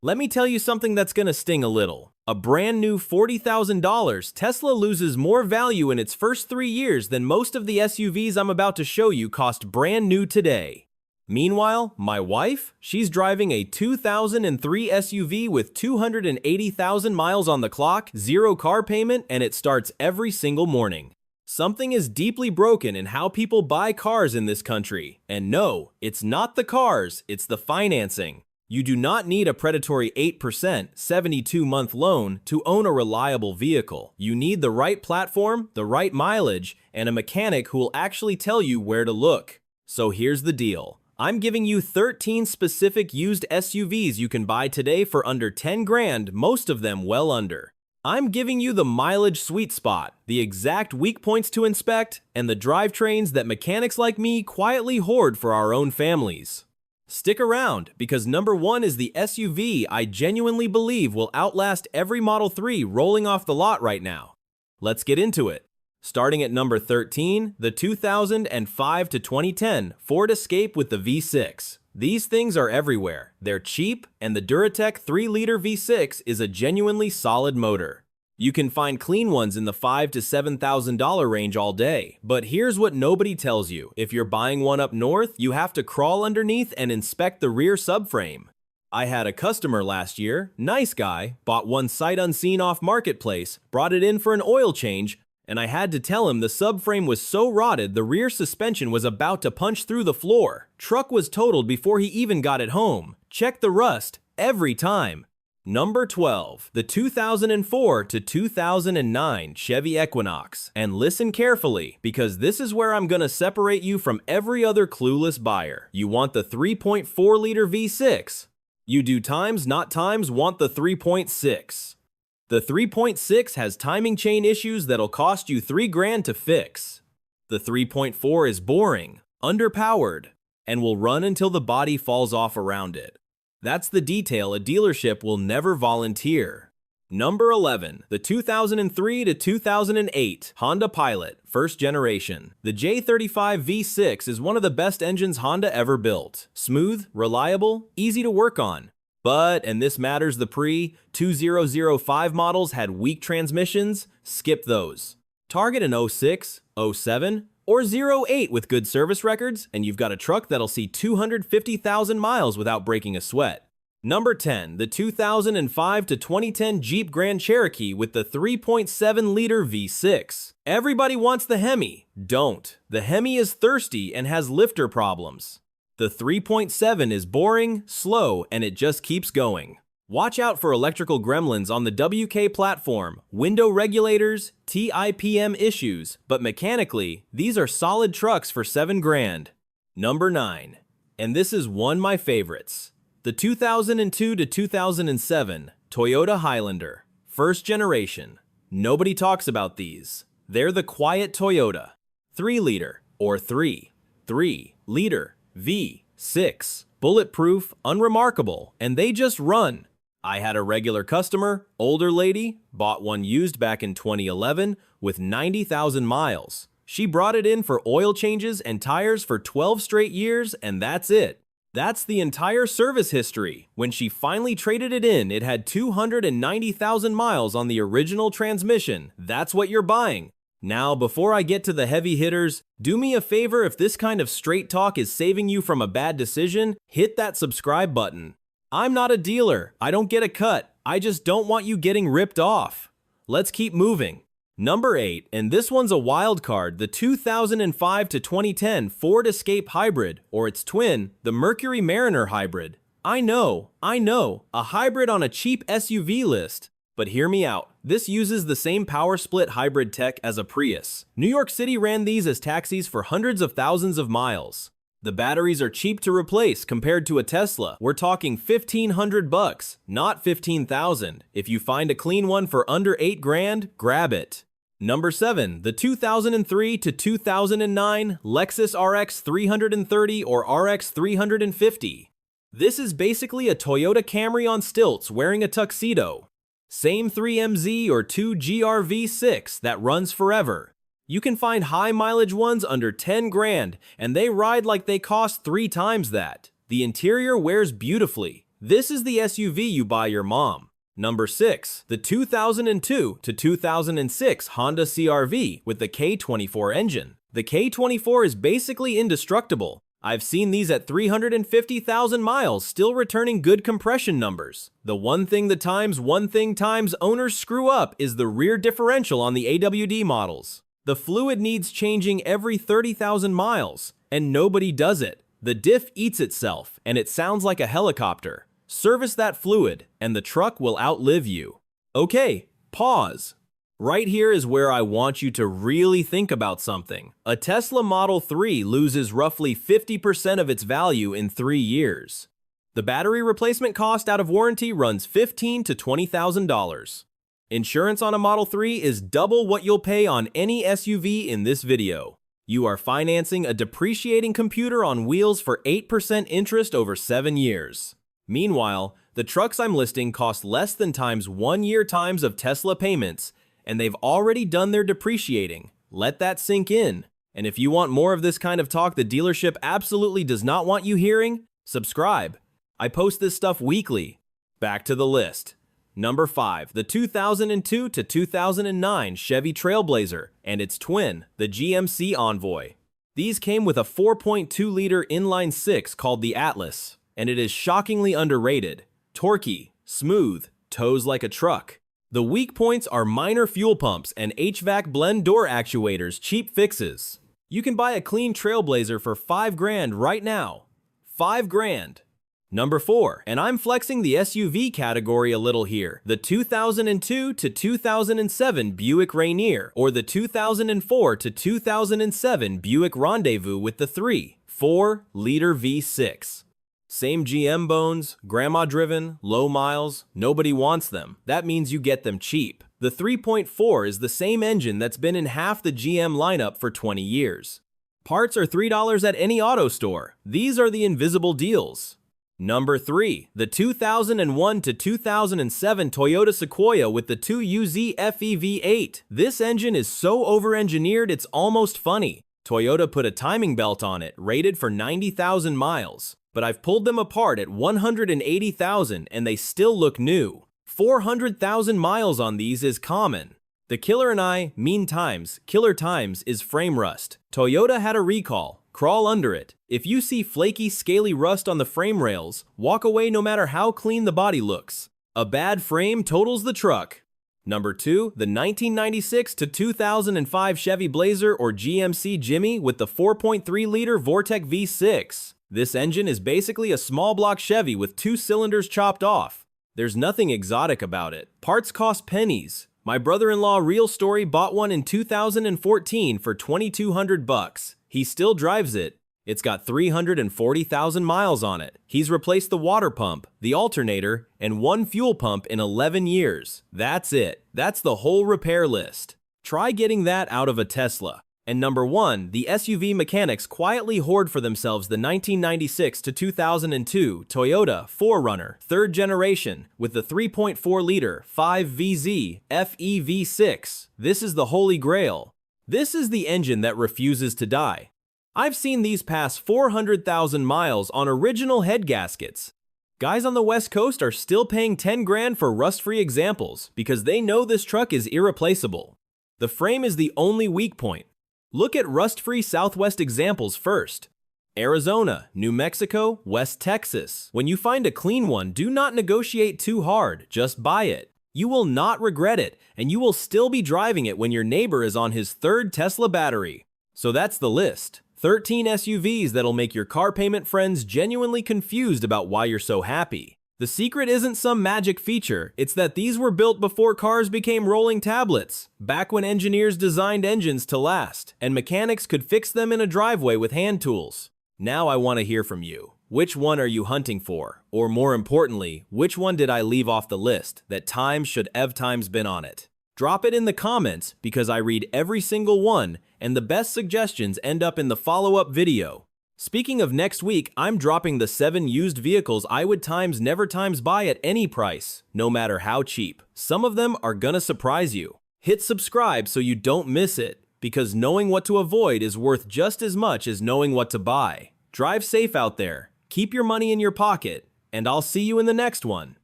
Let me tell you something that's gonna sting a little. A brand new $40,000 Tesla loses more value in its first 3 years than most of the SUVs I'm about to show you cost brand new today. Meanwhile, my wife, she's driving a 2003 SUV with 280,000 miles on the clock, 0 car payment, and it starts every single morning. Something is deeply broken in how people buy cars in this country. And no, it's not the cars, it's the financing. You do not need a predatory 8%, 72-month loan to own a reliable vehicle. You need the right platform, the right mileage, and a mechanic who will actually tell you where to look. So here's the deal. I'm giving you 13 specific used SUVs you can buy today for under 10 grand, most of them well under. I'm giving you the mileage sweet spot, the exact weak points to inspect, and the drivetrains that mechanics like me quietly hoard for our own families. Stick around, because number 1 is the SUV I genuinely believe will outlast every Model 3 rolling off the lot right now. Let's get into it. Starting at number 13, the 2005 to 2010 Ford Escape with the V6. These things are everywhere. They're cheap, and the Duratec 3-liter V6 is a genuinely solid motor. You can find clean ones in the $5,000 to $7,000 range all day, but here's what nobody tells you. If you're buying one up north, you have to crawl underneath and inspect the rear subframe. I had a customer last year, nice guy, bought one sight unseen off Marketplace, brought it in for an oil change, and I had to tell him the subframe was so rotted the rear suspension was about to punch through the floor. Truck was totaled before he even got it home. Check the rust every time. Number 12, the 2004 to 2009 Chevy Equinox. And listen carefully, because this is where I'm gonna separate you from every other clueless buyer. You want the 3.4-liter V6. You do times, not times, want the 3.6. The 3.6 has timing chain issues that'll cost you 3 grand to fix. The 3.4 is boring, underpowered, and will run until the body falls off around it. That's the detail a dealership will never volunteer. Number 11, the 2003 to 2008 Honda Pilot, first generation. The J35 V6 is one of the best engines Honda ever built. Smooth, reliable, easy to work on. But, and this matters, the pre-2005 models had weak transmissions. Skip those. Target an 06, 07, or 08 with good service records, and you've got a truck that'll see 250,000 miles without breaking a sweat. Number 10, the 2005 to 2010 Jeep Grand Cherokee with the 3.7-liter V6. Everybody wants the Hemi. Don't. The Hemi is thirsty and has lifter problems. The 3.7 is boring, slow, and it just keeps going. Watch out for electrical gremlins on the WK platform, window regulators, TIPM issues, but mechanically, these are solid trucks for 7 grand. Number 9, and this is one of my favorites. The 2002 to 2007 Toyota Highlander, first generation. Nobody talks about these. They're the quiet Toyota. 3-liter, or 3-liter. V6, bulletproof, unremarkable, and they just run. I had a regular customer, older lady, bought one used back in 2011 with 90,000 miles. She brought it in for oil changes and tires for 12 straight years, and that's it. That's the entire service history. When she finally traded it in, it had 290,000 miles on the original transmission. That's what you're buying. Now, before I get to the heavy hitters, do me a favor. If this kind of straight talk is saving you from a bad decision, hit that subscribe button. I'm not a dealer. I don't get a cut. I just don't want you getting ripped off. Let's keep moving. Number 8, and this one's a wild card, the 2005 to 2010 Ford Escape Hybrid, or its twin, the Mercury Mariner Hybrid. I know, a hybrid on a cheap SUV list. But hear me out. This uses the same power split hybrid tech as a Prius. New York City ran these as taxis for hundreds of thousands of miles. The batteries are cheap to replace compared to a Tesla. We're talking $1,500, not $15,000. If you find a clean one for under 8 grand, grab it. Number 7, the 2003 to 2009 Lexus RX 330 or RX 350. This is basically a Toyota Camry on stilts wearing a tuxedo. Same 3MZ or 2GR-V6 that runs forever. You can find high mileage ones under 10 grand, and they ride like they cost 3 times that. The interior wears beautifully. This is the SUV you buy your mom. Number 6. The 2002 to 2006 Honda CR-V with the K24 engine. The K24 is basically indestructible. I've seen these at 350,000 miles still returning good compression numbers. The one thing owners screw up is the rear differential on the AWD models. The fluid needs changing every 30,000 miles, and nobody does it. The diff eats itself, and it sounds like a helicopter. Service that fluid, and the truck will outlive you. Okay, pause. Right here is where I want you to really think about something. A Tesla Model 3 loses roughly 50% of its value in 3 years. The battery replacement cost out of warranty runs $15,000 to $20,000. Insurance on a Model 3 is double what you'll pay on any SUV in this video. You are financing a depreciating computer on wheels for 8% interest over 7 years. Meanwhile, the trucks I'm listing cost less than times 1 year times of Tesla payments, and they've already done their depreciating. Let that sink in. And if you want more of this kind of talk the dealership absolutely does not want you hearing, subscribe. I post this stuff weekly. Back to the list. Number 5. The 2002 to 2009 Chevy Trailblazer and its twin, the GMC Envoy. These came with a 4.2-liter inline-6 called the Atlas, and it is shockingly underrated. Torquey, smooth, tows like a truck. The weak points are minor fuel pumps and HVAC blend door actuators, cheap fixes. You can buy a clean Trailblazer for $5,000 right now. $5,000. Number 4, and I'm flexing the SUV category a little here. The 2002 to 2007 Buick Rainier, or the 2004 to 2007 Buick Rendezvous with the 3.4-liter V6. Same GM bones, grandma-driven, low miles, nobody wants them. That means you get them cheap. The 3.4 is the same engine that's been in half the GM lineup for 20 years. Parts are $3 at any auto store. These are the invisible deals. Number 3, the 2001 to 2007 Toyota Sequoia with the 2UZ FEV8. This engine is so over-engineered it's almost funny. Toyota put a timing belt on it, rated for 90,000 miles. But I've pulled them apart at 180,000 and they still look new. 400,000 miles on these is common. The killer times is frame rust. Toyota had a recall. Crawl under it. If you see flaky, scaly rust on the frame rails, walk away no matter how clean the body looks. A bad frame totals the truck. Number 2, the 1996 to 2005 Chevy Blazer or GMC Jimmy with the 4.3-liter Vortec V6. This engine is basically a small block Chevy with 2 cylinders chopped off. There's nothing exotic about it. Parts cost pennies. My brother-in-law Real Story bought one in 2014 for $2,200. He still drives it. It's got 340,000 miles on it. He's replaced the water pump, the alternator, and 1 fuel pump in 11 years. That's it. That's the whole repair list. Try getting that out of a Tesla. And number 1, the SUV mechanics quietly hoard for themselves the 1996 to 2002 Toyota 4Runner 3rd generation with the 3.4-liter 5VZ FEV6. This is the holy grail. This is the engine that refuses to die. I've seen these pass 400,000 miles on original head gaskets. Guys on the West Coast are still paying $10,000 for rust-free examples because they know this truck is irreplaceable. The frame is the only weak point. Look at rust-free Southwest examples first. Arizona, New Mexico, West Texas. When you find a clean one, do not negotiate too hard, just buy it. You will not regret it, and you will still be driving it when your neighbor is on his 3rd Tesla battery. So that's the list. 13 SUVs that'll make your car payment friends genuinely confused about why you're so happy. The secret isn't some magic feature, it's that these were built before cars became rolling tablets, back when engineers designed engines to last, and mechanics could fix them in a driveway with hand tools. Now I want to hear from you. Which one are you hunting for? Or more importantly, which one did I leave off the list that times should have times been on it? Drop it in the comments because I read every single one, and the best suggestions end up in the follow-up video. Speaking of next week, I'm dropping the 7 used vehicles I would never buy at any price, no matter how cheap. Some of them are gonna surprise you. Hit subscribe so you don't miss it, because knowing what to avoid is worth just as much as knowing what to buy. Drive safe out there, keep your money in your pocket, and I'll see you in the next one.